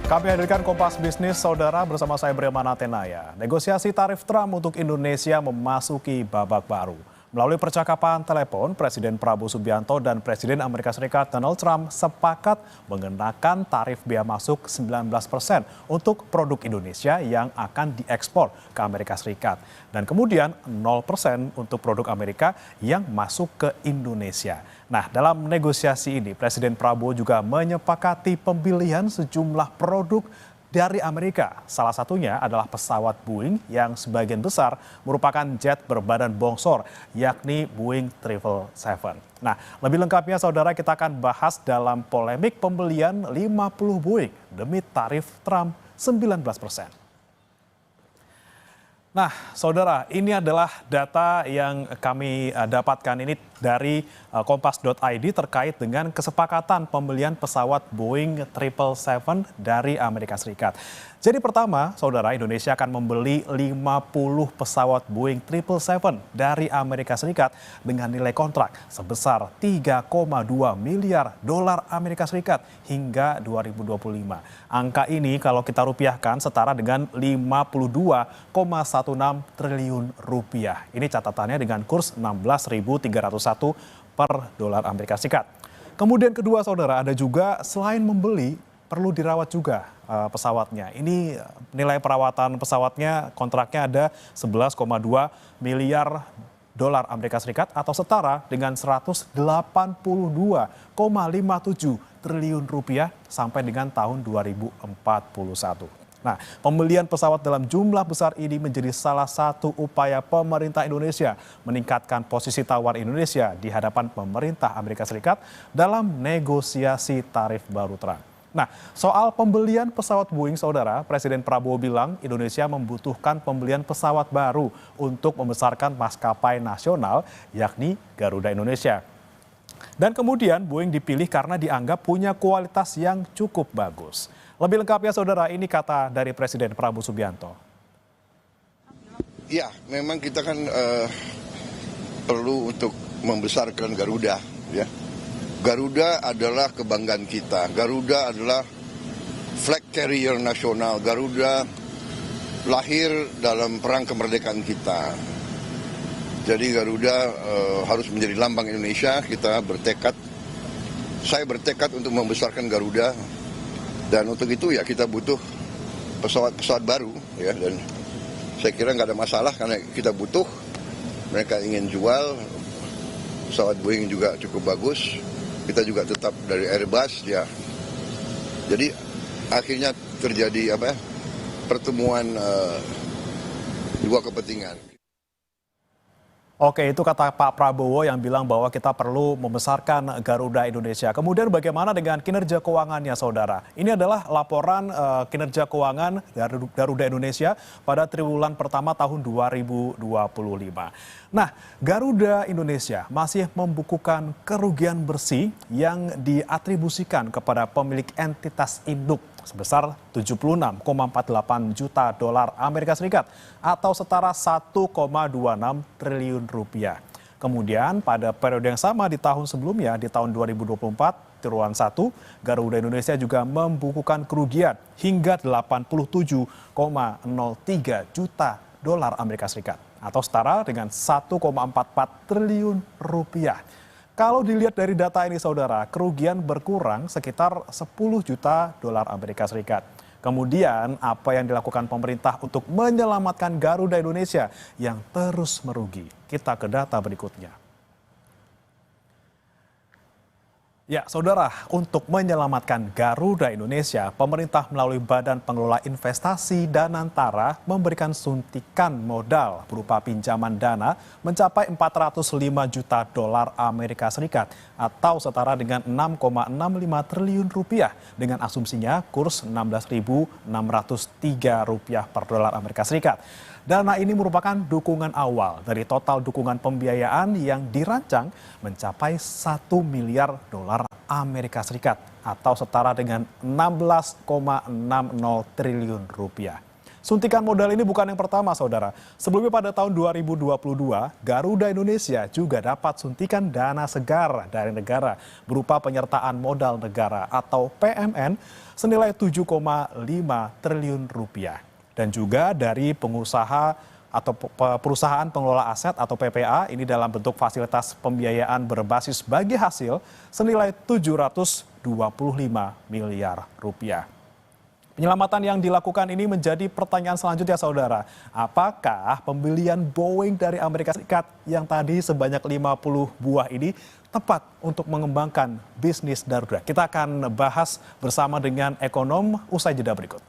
Kami hadirkan Kompas Bisnis Saudara bersama saya Bremana Tenaya. Negosiasi tarif Trump untuk Indonesia memasuki babak baru. Melalui percakapan telepon, Presiden Prabowo Subianto dan Presiden Amerika Serikat Donald Trump sepakat mengenakan tarif bea masuk 19% untuk produk Indonesia yang akan diekspor ke Amerika Serikat. Dan kemudian 0% untuk produk Amerika yang masuk ke Indonesia. Nah, dalam negosiasi ini, Presiden Prabowo juga menyepakati pembelian sejumlah produk dari Amerika. Salah satunya adalah pesawat Boeing yang sebagian besar merupakan jet berbadan bongsor, yakni Boeing 777. Nah, lebih lengkapnya saudara kita akan bahas dalam polemik pembelian 50 Boeing demi tarif Trump 19%. Nah, saudara, ini adalah data yang kami dapatkan ini dari kompas.id terkait dengan kesepakatan pembelian pesawat Boeing 777 dari Amerika Serikat. Jadi pertama, saudara, Indonesia akan membeli 50 pesawat Boeing 777 dari Amerika Serikat dengan nilai kontrak sebesar 3,2 miliar dolar Amerika Serikat hingga 2025. Angka ini kalau kita rupiahkan setara dengan 52,16 triliun rupiah. Ini catatannya dengan kurs 16.301 per dolar Amerika Serikat. Kemudian kedua saudara, ada juga selain membeli perlu dirawat juga pesawatnya. Ini nilai perawatan pesawatnya kontraknya ada 11,2 miliar dolar Amerika Serikat atau setara dengan 182,57 triliun rupiah sampai dengan tahun 2041. Nah, pembelian pesawat dalam jumlah besar ini menjadi salah satu upaya pemerintah Indonesia meningkatkan posisi tawar Indonesia di hadapan pemerintah Amerika Serikat dalam negosiasi tarif baru Trump. Nah, soal pembelian pesawat Boeing, saudara, Presiden Prabowo bilang Indonesia membutuhkan pembelian pesawat baru untuk membesarkan maskapai nasional, yakni Garuda Indonesia. Dan kemudian Boeing dipilih karena dianggap punya kualitas yang cukup bagus. Lebih lengkapnya, saudara, ini kata dari Presiden Prabowo Subianto. Ya, memang kita kan perlu untuk membesarkan Garuda, ya. Garuda adalah kebanggaan kita. Garuda adalah flag carrier nasional. Garuda lahir dalam perang kemerdekaan kita. Jadi Garuda harus menjadi lambang Indonesia. Kita bertekad, saya bertekad untuk membesarkan Garuda. Dan untuk itu ya kita butuh pesawat-pesawat baru, ya. Dan saya kira nggak ada masalah karena kita butuh. Mereka ingin jual, pesawat Boeing juga cukup bagus. Kita juga tetap dari Airbus, ya. Jadi akhirnya terjadi pertemuan dua kepentingan. Oke, itu kata Pak Prabowo yang bilang bahwa kita perlu membesarkan Garuda Indonesia. Kemudian bagaimana dengan kinerja keuangannya, saudara? Ini adalah laporan kinerja keuangan Garuda Indonesia pada triwulan pertama tahun 2025. Nah, Garuda Indonesia masih membukukan kerugian bersih yang diatribusikan kepada pemilik entitas induk sebesar 76,48 juta dolar Amerika Serikat atau setara 1,26 triliun rupiah. Kemudian pada periode yang sama di tahun sebelumnya, di tahun 2024, triwulan 1, Garuda Indonesia juga membukukan kerugian hingga 87,03 juta dolar Amerika Serikat atau setara dengan 1,44 triliun rupiah. Kalau dilihat dari data ini, saudara, kerugian berkurang sekitar 10 juta dolar Amerika Serikat. Kemudian apa yang dilakukan pemerintah untuk menyelamatkan Garuda Indonesia yang terus merugi? Kita ke data berikutnya. Ya, saudara, untuk menyelamatkan Garuda Indonesia, pemerintah melalui Badan Pengelola Investasi Danantara memberikan suntikan modal berupa pinjaman dana mencapai 405 juta dolar Amerika Serikat atau setara dengan 6,65 triliun rupiah dengan asumsinya kurs 16.603 rupiah per dolar Amerika Serikat. Dana ini merupakan dukungan awal dari total dukungan pembiayaan yang dirancang mencapai 1 miliar dolar Amerika Serikat atau setara dengan 16,60 triliun rupiah. Suntikan modal ini bukan yang pertama, saudara. Sebelumnya pada tahun 2022, Garuda Indonesia juga dapat suntikan dana segar dari negara berupa penyertaan modal negara atau PMN senilai 7,5 triliun rupiah. Dan juga dari pengusaha atau perusahaan pengelola aset atau PPA ini dalam bentuk fasilitas pembiayaan berbasis bagi hasil senilai 725 miliar rupiah. Penyelamatan yang dilakukan ini menjadi pertanyaan selanjutnya, saudara. Apakah pembelian Boeing dari Amerika Serikat yang tadi sebanyak 50 buah ini tepat untuk mengembangkan bisnis Garuda? Kita akan bahas bersama dengan ekonom usai jeda berikut.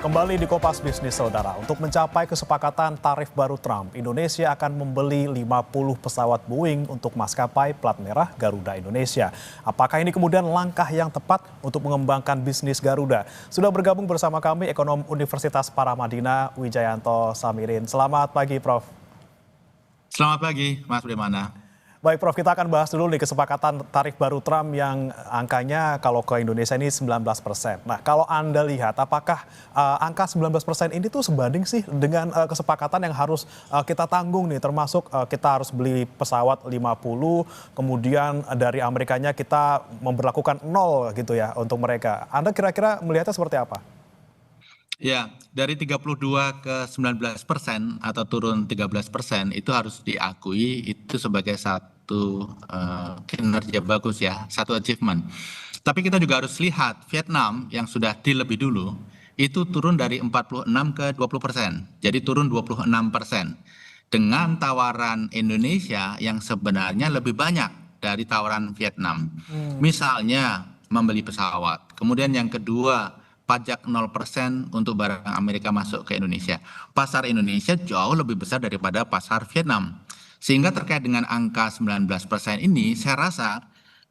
Kembali di Kompas Bisnis, saudara. Untuk mencapai kesepakatan tarif baru Trump, Indonesia akan membeli 50 pesawat Boeing untuk maskapai plat merah Garuda Indonesia. Apakah ini kemudian langkah yang tepat untuk mengembangkan bisnis Garuda? Sudah bergabung bersama kami ekonom Universitas Paramadina, Wijayanto Samirin. Selamat pagi, Prof. Selamat pagi, Mas Brimana. Baik, Prof, kita akan bahas dulu nih kesepakatan tarif baru Trump yang angkanya kalau ke Indonesia ini 19%. Nah, kalau Anda lihat apakah angka 19% ini tuh sebanding sih dengan kesepakatan yang harus kita tanggung nih, termasuk kita harus beli pesawat 50, kemudian dari Amerikanya kita memberlakukan 0 gitu ya untuk mereka. Anda kira-kira melihatnya seperti apa? Ya, dari 32 ke 19% atau turun 13% itu harus diakui itu sebagai satu kinerja bagus ya, satu achievement. Tapi kita juga harus lihat Vietnam yang sudah deal lebih dulu itu turun dari 46 ke 20%, jadi turun 26%. Dengan tawaran Indonesia yang sebenarnya lebih banyak dari tawaran Vietnam. Misalnya membeli pesawat, kemudian yang kedua pajak 0% untuk barang Amerika masuk ke Indonesia. Pasar Indonesia jauh lebih besar daripada pasar Vietnam. Sehingga terkait dengan angka 19% ini, saya rasa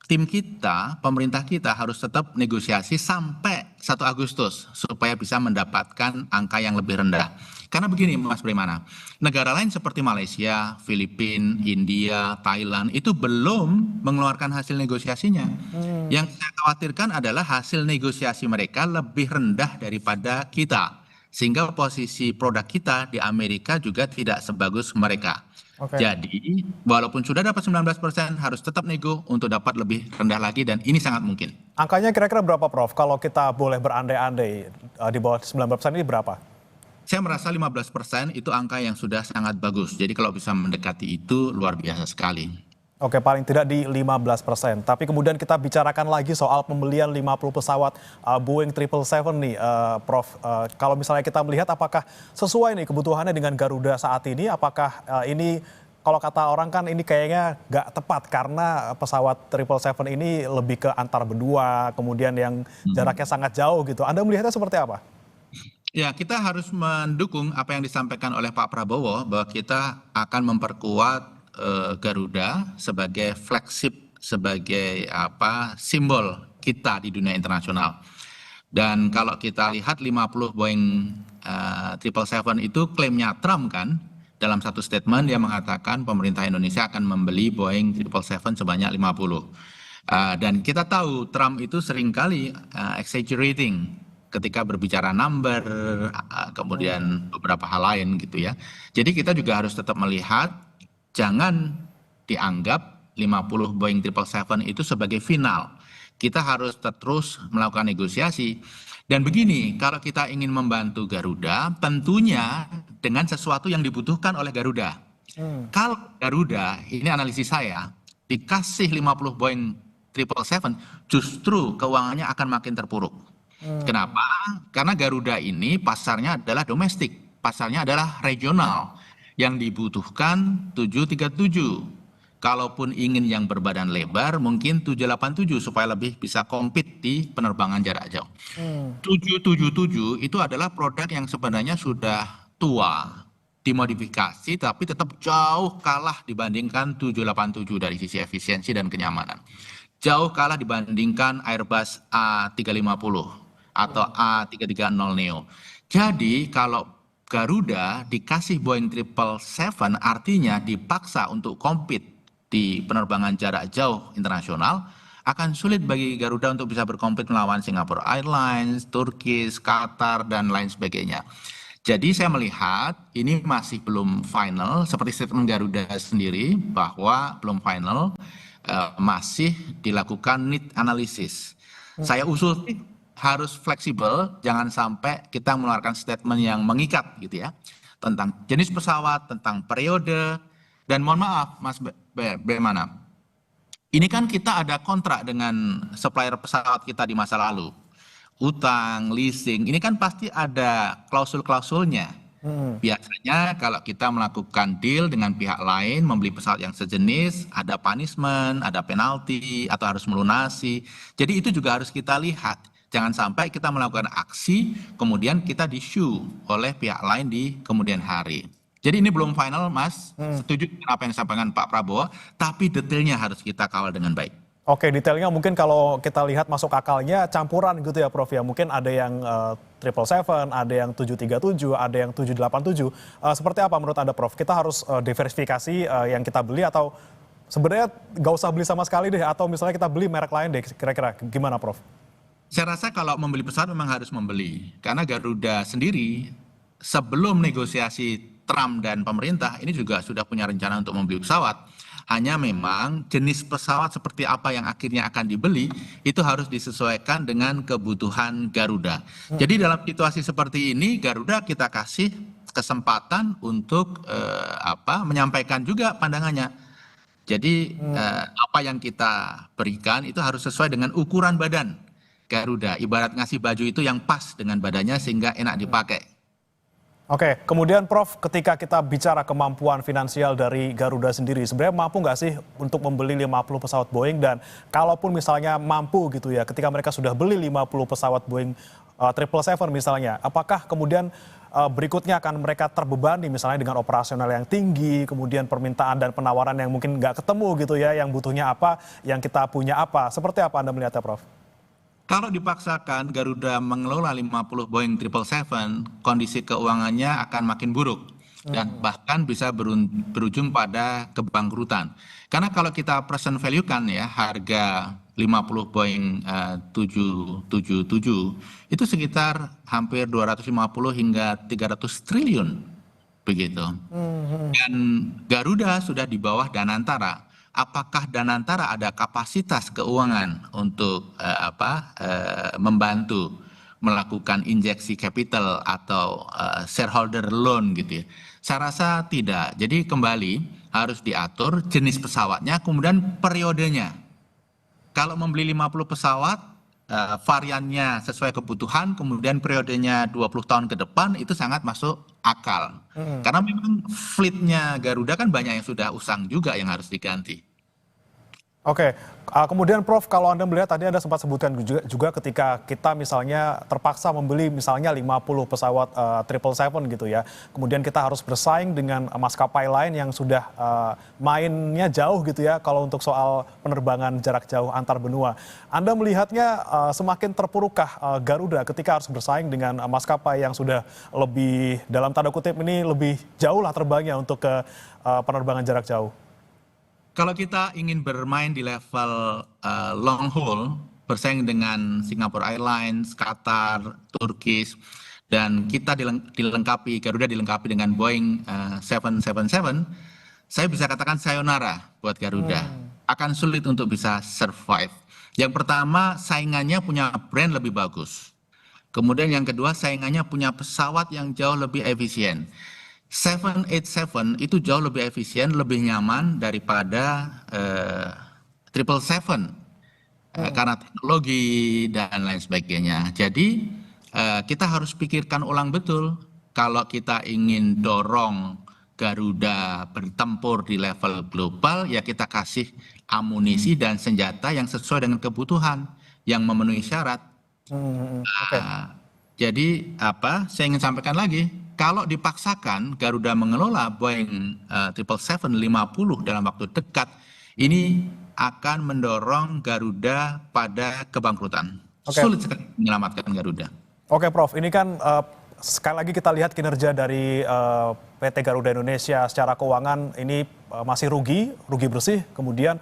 tim kita, pemerintah kita harus tetap negosiasi sampai 1 Agustus supaya bisa mendapatkan angka yang lebih rendah. Karena begini Mas Brimana, negara lain seperti Malaysia, Filipina, India, Thailand itu belum mengeluarkan hasil negosiasinya. Yang saya khawatirkan adalah hasil negosiasi mereka lebih rendah daripada kita. Sehingga posisi produk kita di Amerika juga tidak sebagus mereka. Jadi walaupun sudah dapat 19% harus tetap nego untuk dapat lebih rendah lagi dan ini sangat mungkin. Angkanya kira-kira berapa, Prof? Kalau kita boleh berandai-andai di bawah 19% ini berapa? Saya merasa 15% itu angka yang sudah sangat bagus. Jadi kalau bisa mendekati itu luar biasa sekali. Oke, paling tidak di 15%. Tapi kemudian kita bicarakan lagi soal pembelian 50 pesawat Boeing 777 nih, Prof. Kalau misalnya kita melihat apakah sesuai nih kebutuhannya dengan Garuda saat ini, apakah ini kalau kata orang kan ini kayaknya nggak tepat karena pesawat 777 ini lebih ke antar benua, kemudian yang jaraknya sangat jauh gitu. Anda melihatnya seperti apa? Ya, kita harus mendukung apa yang disampaikan oleh Pak Prabowo bahwa kita akan memperkuat Garuda sebagai flagship, sebagai simbol kita di dunia internasional. Dan kalau kita lihat 50 Boeing 777 itu klaimnya Trump kan, dalam satu statement dia mengatakan pemerintah Indonesia akan membeli Boeing 777 sebanyak 50. Dan kita tahu Trump itu seringkali exaggerating ketika berbicara number, kemudian beberapa hal lain gitu ya. Jadi kita juga harus tetap melihat, jangan dianggap 50 Boeing 777 itu sebagai final. Kita harus terus melakukan negosiasi. Dan begini, kalau kita ingin membantu Garuda, tentunya dengan sesuatu yang dibutuhkan oleh Garuda. Kalau Garuda, ini analisis saya, dikasih 50 Boeing 777, justru keuangannya akan makin terpuruk. Kenapa? Karena Garuda ini pasarnya adalah domestik, pasarnya adalah regional. Yang dibutuhkan 737. Kalaupun ingin yang berbadan lebar, mungkin 787 supaya lebih bisa compete di penerbangan jarak jauh. 777 itu adalah produk yang sebenarnya sudah tua, dimodifikasi, tapi tetap jauh kalah dibandingkan 787 dari sisi efisiensi dan kenyamanan. Jauh kalah dibandingkan Airbus A350 atau A330neo. Jadi kalau Garuda dikasih Boeing 777 artinya dipaksa untuk compete di penerbangan jarak jauh internasional, akan sulit bagi Garuda untuk bisa berkompet melawan Singapore Airlines, Turkish, Qatar, dan lain sebagainya. Jadi saya melihat ini masih belum final, seperti statement Garuda sendiri bahwa belum final, masih dilakukan need analysis. Saya usul sih harus fleksibel, jangan sampai kita mengeluarkan statement yang mengikat gitu ya, tentang jenis pesawat, tentang periode, dan mohon maaf Mas Bagaimana, ini kan kita ada kontrak dengan supplier pesawat kita di masa lalu. Utang, leasing, ini kan pasti ada klausul-klausulnya. Biasanya kalau kita melakukan deal dengan pihak lain, membeli pesawat yang sejenis, ada punishment, ada penalti, atau harus melunasi. Jadi itu juga harus kita lihat. Jangan sampai kita melakukan aksi, kemudian kita di-sue oleh pihak lain di kemudian hari. Jadi ini belum final, Mas. Setuju dengan apa yang disampaikan Pak Prabowo, tapi detailnya harus kita kawal dengan baik. Oke, detailnya mungkin kalau kita lihat masuk akalnya campuran gitu ya Prof ya. Mungkin ada yang 777, ada yang 737, ada yang 787. Seperti apa menurut Anda Prof? Kita harus diversifikasi yang kita beli atau sebenarnya nggak usah beli sama sekali deh, atau misalnya kita beli merek lain deh, kira-kira gimana Prof? Saya rasa kalau membeli pesawat memang harus membeli. Karena Garuda sendiri sebelum negosiasi Trump dan pemerintah ini juga sudah punya rencana untuk membeli pesawat. Hanya memang jenis pesawat seperti apa yang akhirnya akan dibeli itu harus disesuaikan dengan kebutuhan Garuda. Jadi dalam situasi seperti ini Garuda kita kasih kesempatan untuk menyampaikan juga pandangannya. Jadi apa yang kita berikan itu harus sesuai dengan ukuran badan Garuda. Ibarat ngasih baju itu yang pas dengan badannya sehingga enak dipakai. Oke, kemudian Prof, ketika kita bicara kemampuan finansial dari Garuda sendiri, sebenarnya mampu nggak sih untuk membeli 50 pesawat Boeing? Dan kalaupun misalnya mampu gitu ya, ketika mereka sudah beli 50 pesawat Boeing 777 misalnya, apakah kemudian berikutnya akan mereka terbebani misalnya dengan operasional yang tinggi, kemudian permintaan dan penawaran yang mungkin nggak ketemu gitu ya, yang butuhnya apa, yang kita punya apa. Seperti apa Anda melihatnya Prof? Kalau dipaksakan Garuda mengelola 50 Boeing 777, kondisi keuangannya akan makin buruk dan bahkan bisa berujung pada kebangkrutan. Karena kalau kita present value kan ya harga 50 Boeing 777 itu sekitar hampir 250 hingga 300 triliun begitu. Dan Garuda sudah di bawah Danantara. Apakah Danantara ada kapasitas keuangan untuk membantu melakukan injeksi capital atau shareholder loan gitu ya? Saya rasa tidak. Jadi kembali harus diatur jenis pesawatnya, kemudian periodenya. Kalau membeli 50 pesawat, variannya sesuai kebutuhan, kemudian periodenya 20 tahun ke depan, itu sangat masuk akal. Karena memang fleetnya Garuda kan banyak yang sudah usang juga yang harus diganti. Oke, kemudian Prof, kalau Anda melihat tadi Anda sempat sebutkan juga ketika kita misalnya terpaksa membeli misalnya 50 pesawat 777 gitu ya. Kemudian kita harus bersaing dengan maskapai lain yang sudah mainnya jauh gitu ya kalau untuk soal penerbangan jarak jauh antar benua. Anda melihatnya semakin terpurukkah Garuda ketika harus bersaing dengan maskapai yang sudah lebih, dalam tanda kutip ini lebih jauh lah terbangnya untuk ke penerbangan jarak jauh? Kalau kita ingin bermain di level long haul, bersaing dengan Singapore Airlines, Qatar, Turkish, dan kita dilengkapi, Garuda dilengkapi dengan Boeing 777, saya bisa katakan sayonara buat Garuda. Akan sulit untuk bisa survive. Yang pertama, saingannya punya brand lebih bagus. Kemudian yang kedua, saingannya punya pesawat yang jauh lebih efisien. 787 itu jauh lebih efisien, lebih nyaman daripada 777 karena teknologi dan lain sebagainya. Jadi kita harus pikirkan ulang betul kalau kita ingin dorong Garuda bertempur di level global, ya kita kasih amunisi dan senjata yang sesuai dengan kebutuhan yang memenuhi syarat. Jadi saya ingin sampaikan lagi, kalau dipaksakan Garuda mengelola Boeing 777 50 dalam waktu dekat, ini akan mendorong Garuda pada kebangkrutan. Sulit sekali menyelamatkan Garuda. Oke Prof, ini kan sekali lagi kita lihat kinerja dari PT Garuda Indonesia secara keuangan ini masih rugi bersih. Kemudian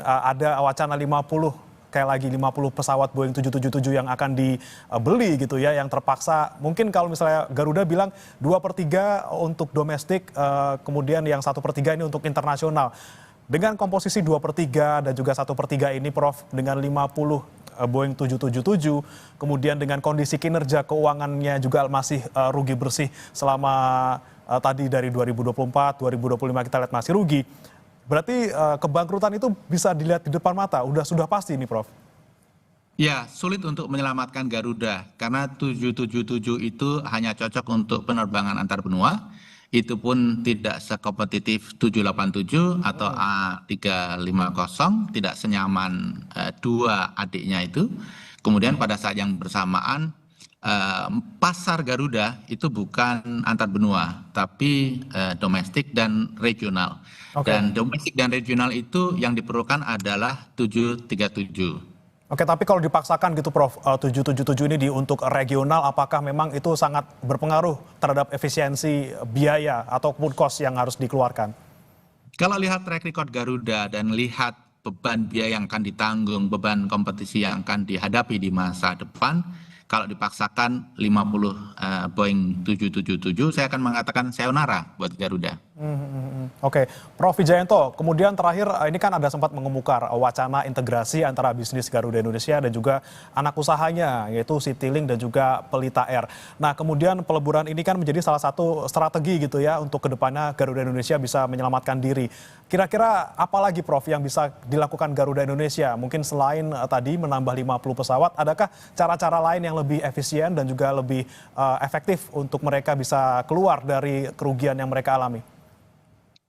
ada wacana 50 pesawat Boeing 777 yang akan dibeli gitu ya, yang terpaksa mungkin kalau misalnya Garuda bilang 2/3 untuk domestik, kemudian yang 1/3 ini untuk internasional. Dengan komposisi 2/3 dan juga 1/3 ini Prof, dengan 50 Boeing 777, kemudian dengan kondisi kinerja keuangannya juga masih rugi bersih selama tadi dari 2024, 2025 kita lihat masih rugi. Berarti kebangkrutan itu bisa dilihat di depan mata, sudah pasti ini Prof. Ya, sulit untuk menyelamatkan Garuda karena 777 itu hanya cocok untuk penerbangan antar benua. Itu pun tidak sekompetitif 787 atau A350, tidak senyaman dua adiknya itu. Kemudian pada saat yang bersamaan pasar Garuda itu bukan antar benua, tapi domestik dan regional. Dan domestik dan regional itu yang diperlukan adalah 737. Oke, tapi kalau dipaksakan gitu Prof, 777 ini untuk regional, apakah memang itu sangat berpengaruh terhadap efisiensi biaya ataupun cost yang harus dikeluarkan? Kalau lihat track record Garuda dan lihat beban biaya yang akan ditanggung, beban kompetisi yang akan dihadapi di masa depan, kalau dipaksakan 50 Boeing 777, saya akan mengatakan sayonara buat Garuda. Oke, Prof Wijayanto, kemudian terakhir ini kan ada sempat mengemuka wacana integrasi antara bisnis Garuda Indonesia dan juga anak usahanya, yaitu Citylink dan juga Pelita Air. Nah, kemudian peleburan ini kan menjadi salah satu strategi gitu ya untuk kedepannya Garuda Indonesia bisa menyelamatkan diri. Kira-kira apa lagi Prof yang bisa dilakukan Garuda Indonesia? Mungkin selain tadi menambah 50 pesawat, adakah cara-cara lain yang lebih efisien dan juga lebih efektif untuk mereka bisa keluar dari kerugian yang mereka alami?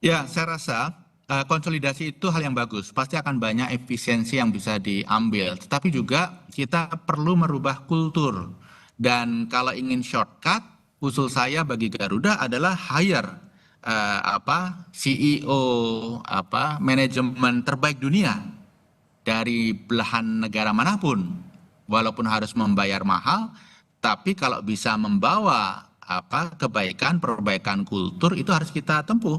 Ya, saya rasa konsolidasi itu hal yang bagus. Pasti akan banyak efisiensi yang bisa diambil. Tetapi juga kita perlu merubah kultur. Dan kalau ingin shortcut, usul saya bagi Garuda adalah hire CEO manajemen terbaik dunia dari belahan negara manapun. Walaupun harus membayar mahal, tapi kalau bisa membawa perbaikan kultur itu harus kita tempuh.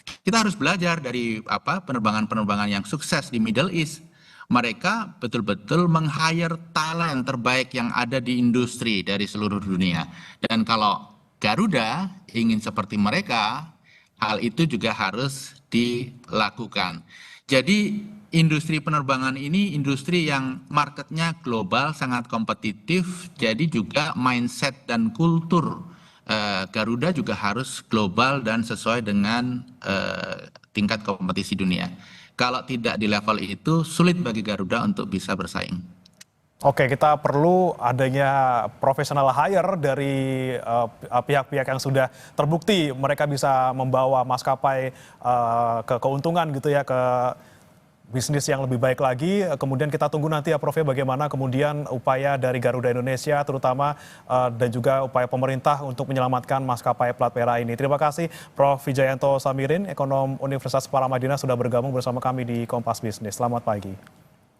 Kita harus belajar dari penerbangan-penerbangan yang sukses di Middle East. Mereka betul-betul meng-hire talent terbaik yang ada di industri dari seluruh dunia. Dan kalau Garuda ingin seperti mereka, hal itu juga harus dilakukan. Jadi industri penerbangan ini industri yang marketnya global, sangat kompetitif. Jadi juga mindset dan kultur Garuda juga harus global dan sesuai dengan tingkat kompetisi dunia. Kalau tidak di level itu, sulit bagi Garuda untuk bisa bersaing. Oke, kita perlu adanya professional hire dari pihak-pihak yang sudah terbukti mereka bisa membawa maskapai ke keuntungan gitu ya, ke bisnis yang lebih baik lagi. Kemudian kita tunggu nanti ya Prof ya, bagaimana kemudian upaya dari Garuda Indonesia terutama dan juga upaya pemerintah untuk menyelamatkan maskapai plat merah ini. Terima kasih Prof Wijayanto Samirin, ekonom Universitas Paramadina sudah bergabung bersama kami di Kompas Bisnis. Selamat pagi.